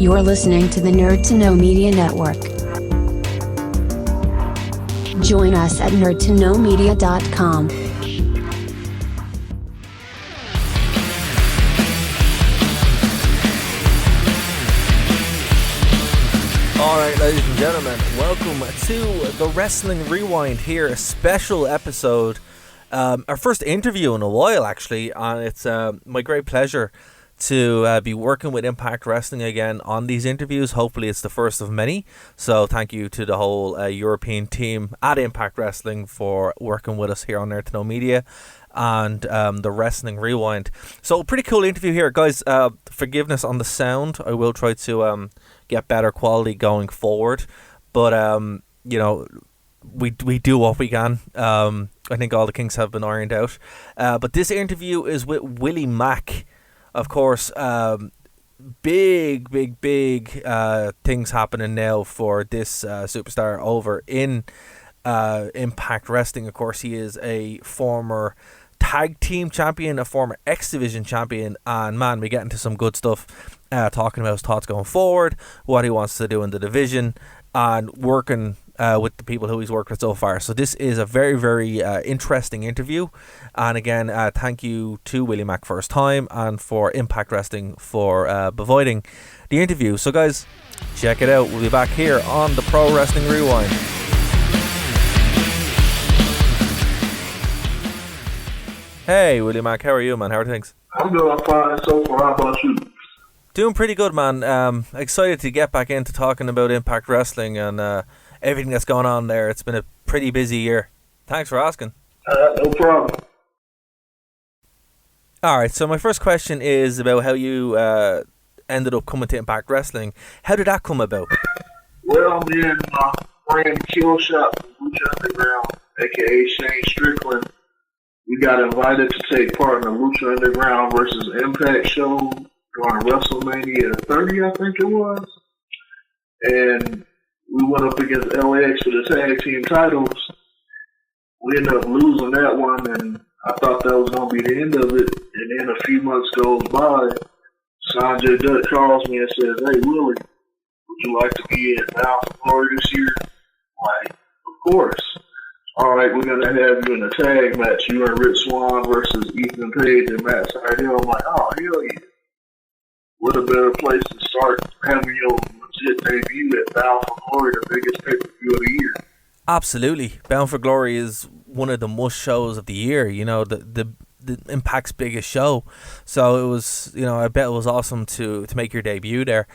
You're listening to the Nerd to Know Media Network. Join us at nerdtoknowmedia.com. Alright, ladies and gentlemen, welcome to the Wrestling Rewind here, a special episode, our first interview in a while actually, and it's my great pleasure to be working with Impact Wrestling again on these interviews. Hopefully it's the first of many, so thank you to the whole European team at Impact Wrestling for working with us here on Nerd to Know Media and the Wrestling Rewind. So pretty cool interview here, guys. Forgiveness on the sound, I will try to get better quality going forward, but you know, we do what we can. I think all the kinks have been ironed out, but this interview is with Willie Mack. Of course, big things happening now for this superstar over in Impact Wrestling. Of course, he is a former tag team champion, a former X Division champion, and man, we get into some good stuff, talking about his thoughts going forward, what he wants to do in the division, and working with the people who he's worked with so far. So this is a very interesting interview, and again, thank you to Willie Mack for his time and for Impact Wrestling for providing the interview. So guys, check it out. We'll be back here on the Pro Wrestling Rewind. Hey Willie Mack, how are you, man? How are things? I'm doing fine so far. How about you? Doing pretty good, man. Excited to get back into talking about Impact Wrestling and everything that's going on there. It's been a pretty busy year. Thanks for asking. No problem. Alright, so my first question is about how you ended up coming to Impact Wrestling. How did that come about? Well, me and my friend Kill Shot from Lucha Underground, a.k.a. Shane Strickland, we got invited to take part in the Lucha Underground versus Impact show during WrestleMania 30, I think it was. And we went up against LAX for the tag team titles. We ended up losing that one, and I thought that was going to be the end of it. And then a few months goes by, Sanjay Dutt calls me and says, "Hey, Willie, would you like to be in Bound for Glory this year?" I'm like, of course. All right, we're going to have you in a tag match. You and Rich Swann versus Ethan Page and Matt Sydal. I'm like, oh, hell yeah. What a better place to start having your legit debut at Bound for Glory, the biggest pay-per-view of the year. Absolutely. Bound for Glory is one of the must shows of the year, you know, the Impact's biggest show. So it was, you know, I bet it was awesome to make your debut there.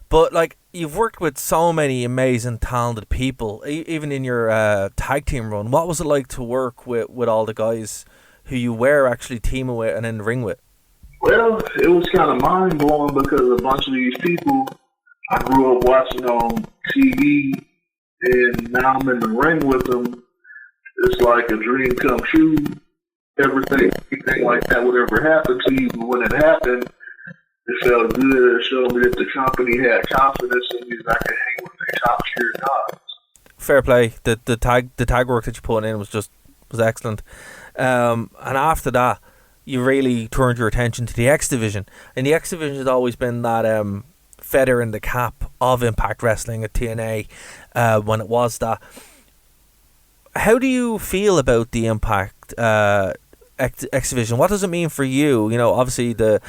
But, like, you've worked with so many amazing, talented people, even in your tag team run. What was it like to work with all the guys who you were actually teaming with and in the ring with? Well, it was kind of mind-blowing because a bunch of these people I grew up watching on TV, and now I'm in the ring with them. It's like a dream come true. Anything like that would ever happen to you, but when it happened, it felt good. It showed me that the company had confidence in me that I could hang with their top tier guys. Fair play. The tag work that you put in was excellent. And after that, you really turned your attention to the X Division. And the X Division has always been that feather in the cap of Impact Wrestling at TNA when it was that. How do you feel about the Impact X Division? What does it mean for you? You know, obviously the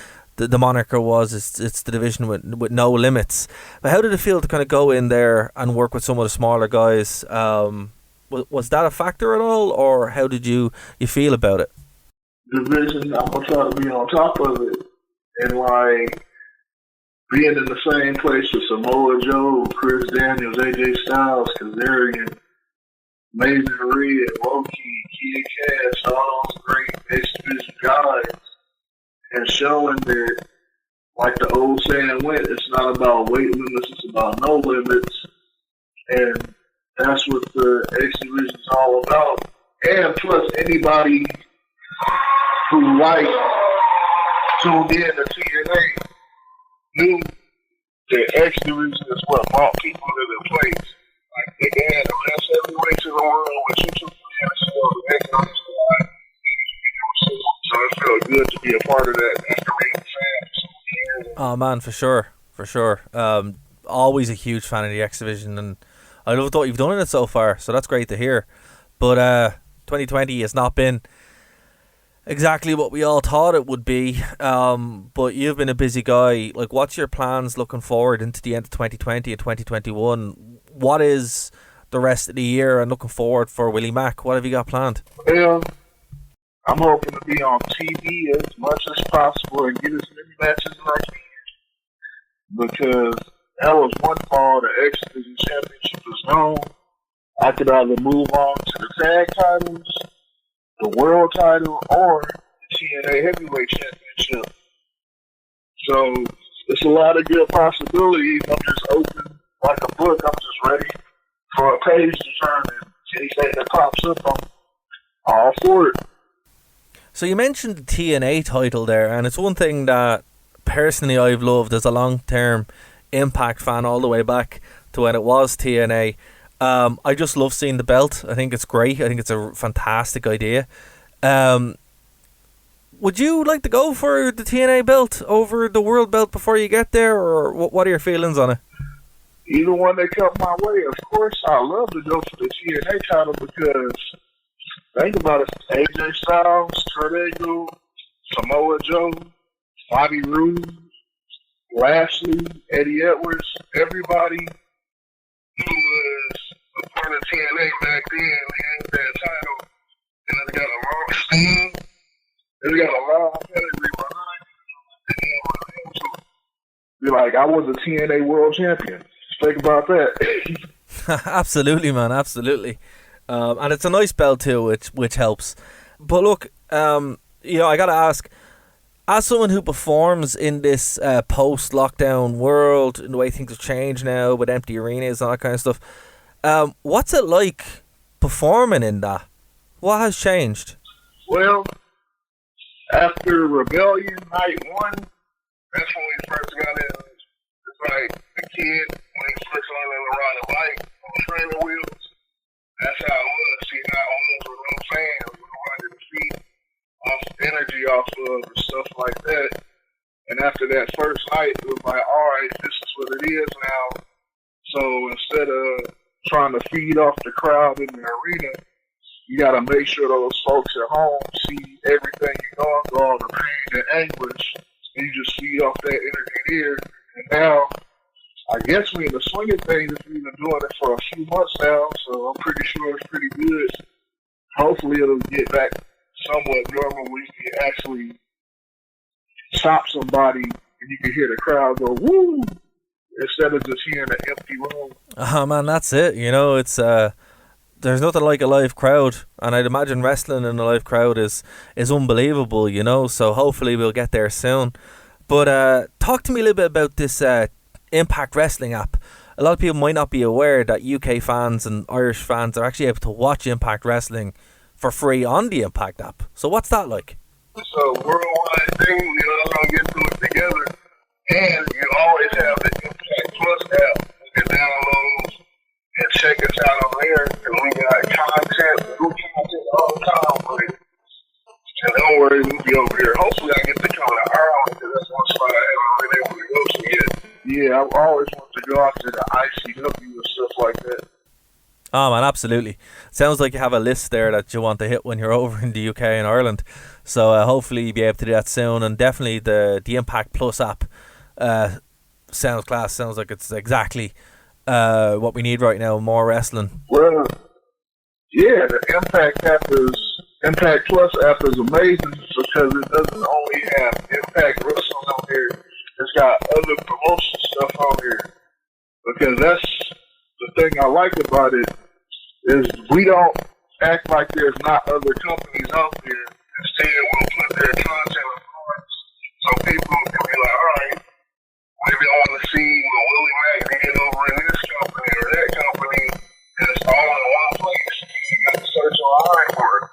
moniker was it's the division with no limits. But how did it feel to kind of go in there and work with some of the smaller guys? Was that a factor at all, or how did you feel about it? Division, I'm gonna try to be on top of it, and like being in the same place with Samoa Joe, Chris Daniels, AJ Styles, Kazarian, Mason Reed, Loki, Kid Cash, all those great X Division guys, and showing that, like the old saying went, it's not about weight limits, it's about no limits, and that's what the X Division is all about. And plus, anybody who tuned in to TNA knew that X Division is what brought people to their place. Like, they had the best heavyweights in the world with you two friends, so it felt good to be a part of that after being fans. Oh man, for sure. for sure. Always a huge fan of the X Division, and I love what you've done in it so far. So that's great to hear. But 2020 has not been exactly what we all thought it would be. But you've been a busy guy. Like, what's your plans looking forward into the end of 2020 and 2021? What is the rest of the year and looking forward for Willie Mack? What have you got planned? Well, I'm hoping to be on TV as much as possible and get as many matches as I can. Because that was one fall the X Division Championship is gone. I could either move on to the tag titles, the world title, or the TNA Heavyweight Championship. So it's a lot of good possibilities. I'm just open like a book. I'm just ready for a page to turn, and anything that pops up, I'm all for it. So you mentioned the TNA title there, and it's one thing that personally I've loved as a long-term Impact fan all the way back to when it was TNA. I just love seeing the belt. I think it's great. I think it's a fantastic idea. Would you like to go for the TNA belt over the world belt before you get there, or what are your feelings on it? Either one that come my way, of course, I love to go for the TNA title because think about it: AJ Styles, Kurt Angle, Samoa Joe, Bobby Roode, Lashley, Eddie Edwards, everybody who was a part of TNA back then had that title, and it's got a long stand, it's got a long pedigree behind it. Be like, I was a TNA World Champion. Think about that. Absolutely, man, absolutely. And it's a nice belt too, which helps. But look, I gotta ask, as someone who performs in this post-lockdown world, in the way things have changed now with empty arenas and all that kind of stuff, what's it like performing in that? What has changed? Well, after Rebellion Night 1, that's when we first got in. It's like a kid when he first learning to ride a bike on trailer wheels. That's how it was. See how it was with no fans. We wanted to feed off energy off of and stuff like that. And after that first night, it was like, all right, this is what it is now. So instead of trying to feed off the crowd in the arena, you got to make sure those folks at home see everything you're going through, all the pain and anguish, and you just feed off that energy there. And now, I guess we're in the swing of things. We've been doing it for a few months now, so I'm pretty sure it's pretty good. Hopefully it'll get back somewhat normal where you can actually stop somebody and you can hear the crowd go, woo, instead of just hearing an empty room. Oh man, that's it. It's there's nothing like a live crowd, and I'd imagine wrestling in a live crowd is unbelievable, so hopefully we'll get there soon. But talk to me a little bit about this Impact Wrestling app. A lot of people might not be aware that UK fans and Irish fans are actually able to watch Impact Wrestling for free on the Impact app. So what's that like? It's a worldwide thing, all gonna get through it together. And you always have the Impact Plus app. You can download and check us out on there. And we got content, new content all the time for you. And don't worry, we'll be over here. Hopefully I get to come to Ireland because that's one spot I haven't been able to go to yet. Yeah, I always want to go out to the ICW and stuff like that. Oh man, absolutely. Sounds like you have a list there that you want to hit when you're over in the UK and Ireland. So hopefully you'll be able to do that soon. And definitely the Impact Plus app sounds class. Sounds like it's exactly what we need right now, more wrestling. Well, yeah, the Impact Plus app is amazing because it doesn't only have Impact Wrestling on here, it's got other promotion stuff on here. Because that's the thing I like about it, is we don't act like there's not other companies out there. Instead, we'll put their content on points so people can be like, all right, maybe I want to see what Willie Mack did over in this company or that company, and it's all in one place. You got to search online for it.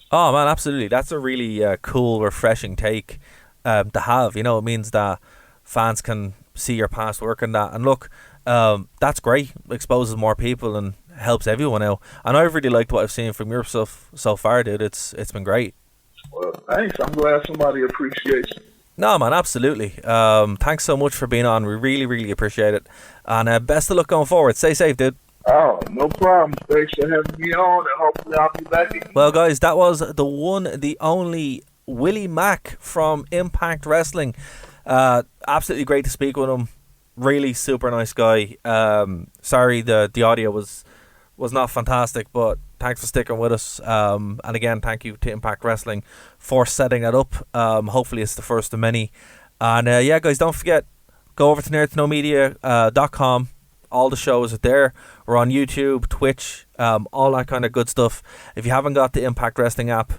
Oh man, absolutely. That's a really cool, refreshing take to have. It means that fans can see your past work in that. And look, that's great. Exposes more people and helps everyone out. And I've really liked what I've seen from your stuff so far, dude. It's been great. Well, thanks. I'm glad somebody appreciates it. No, man, absolutely. Thanks so much for being on. We really, really appreciate it. And best of luck going forward. Stay safe, dude. Oh, no problem. Thanks for having me on, and hopefully I'll be back again. Well, guys, that was the one, the only Willie Mack from Impact Wrestling. Absolutely great to speak with him. Really super nice guy. Sorry the audio was not fantastic, but thanks for sticking with us. And again, thank you to Impact Wrestling for setting it up. Hopefully it's the first of many. And yeah, guys, don't forget, go over to nerdtoknowmedia.com. All the shows are there. We're on YouTube, Twitch, all that kind of good stuff. If you haven't got the Impact Wrestling app,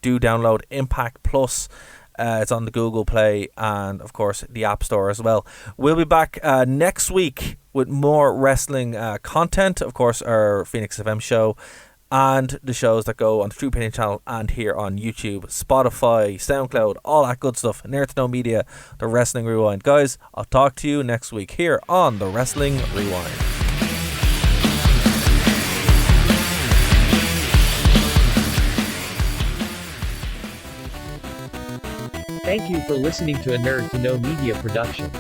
do download Impact Plus. It's on the Google Play and, of course, the App Store as well. We'll be back next week with more wrestling content. Of course, our Phoenix FM show and the shows that go on the True Opinion channel and here on YouTube, Spotify, SoundCloud, all that good stuff. Nerd to Know Media, The Wrestling Rewind. Guys, I'll talk to you next week here on The Wrestling Rewind. Thank you for listening to a Nerd to Know Media production.